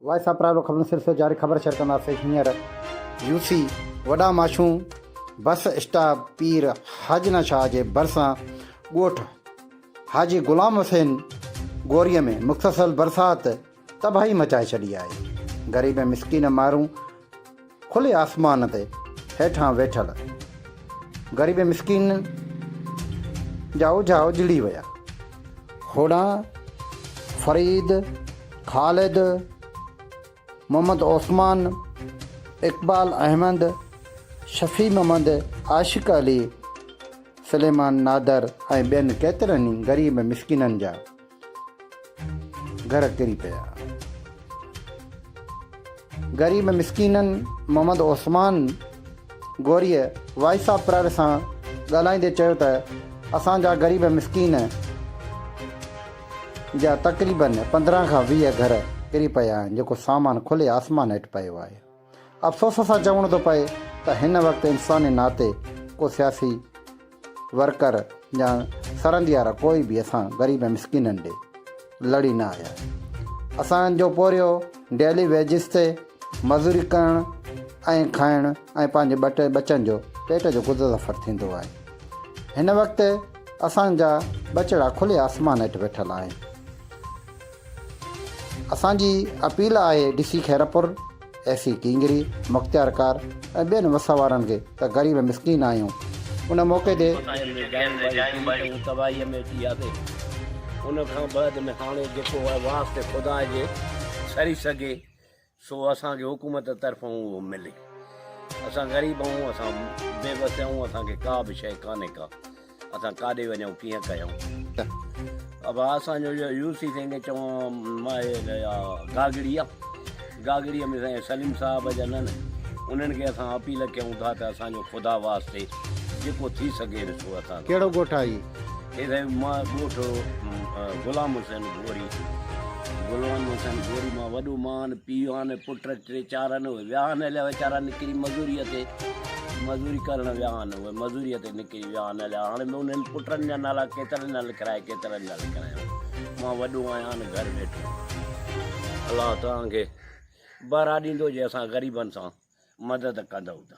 Y सां private ख़बर सिलसिलो जारी ख़बर शेयर कंदासीं हींअर यूसी वॾा माशूं बस स्टॉप पीर हाजना शाह जे भरिसां ॻोठ हाजी ग़ुलाम हुसैन गोरीअ में मुख़्तसल बरसाति तबाही मचाए छॾी आहे। ग़रीब मिसकीन माण्हू खुले आसमान ते हेठां वेठल ग़रीब मिसकीन जा उझा उजड़ी विया। होॾां फरीद, ख़ालिद, मोहम्मद ओस्मान, इक़बाल अहमद, शफ़ी मोहम्मद, आशिक़ अली, सलेमान नादर ऐं ॿियनि केतिरनि ई ग़रीब मिसकीननि जा घर किरी पिया। ग़रीब मिसकीननि मोहम्मद ओस्मान गोरीअ वाइस ऑफ प्राइवेट सां ॻाल्हाईंदे चयो त असांजा ग़रीब मिसकीन जा तक़रीबन 15 खां 20 घर किरी पिया आहिनि, जेको सामान खुले आसमान हेठि पियो आहे। अफ़सोस सां चवणो थो पए त हिन वक़्तु इंसानी नाते को सियासी वर्कर या सरंदियार कोई बि असां ग़रीब मिसकीननि ॾे लड़ी न आया। असांजो पोरियो डेली वेजिस ते मज़ूरी करणु ऐं खाइणु ऐं पंहिंजे ॿ टे बचनि जो पेट जो गुज़र सफ़र थींदो आहे। हिन वक़्तु असांजा बचड़ा खुले आसमान हेठि वेठल आहिनि। असांजी अपील आहे डीसी खैरपुर, एसी किंगरी, मुख्तियार कार ऐं ॿियनि वसा वारनि खे त ग़रीब मिसकीन आहियूं उन मौक़े ते तबाहीअ में थी वियासीं। उन खां बाद में हाणे जेको आहे वास्ते ख़ुदा जे सरी सघे सो असांखे हुकूमत तरफ़ां उहो मिले। असां ग़रीब आहियूं, असां बेबस आहियूं, असांखे का बि शइ कान्हे का, असां काॾे वञूं कीअं कयूं। अब असांजो यूसी सिंह चऊं मां गागड़ीअ में साईं सलीम साहिब जा न उन्हनि खे असां अपील कयूं था त असांजो ख़ुदा वास्ते जेको थी सघे ॾिसो असां। कहिड़ो ॻोठ आहे हे साईं मां ॻोठ ग़ुलाम हुसैन गोरी, ग़ुलाम हुसैन गोरी मां वॾो मान पीउ आहिनि, पुट 3-4 आहिनि, उहे विया आहिनि हलिया वीचारा निकिरी मज़ूरीअ ते मज़ूरी करणु विया आहिनि, उहे मज़ूरीअ ते निकिरी विया आहिनि हलिया। हाणे उन्हनि पुटनि जा नाला केतिरनि न लिखाए केतिरनि न लिखाया। मां वॾो आहियां न घर वेठो। अलाह तव्हांखे बरा ॾींदो जे असां ग़रीबनि सां मदद कंदव था।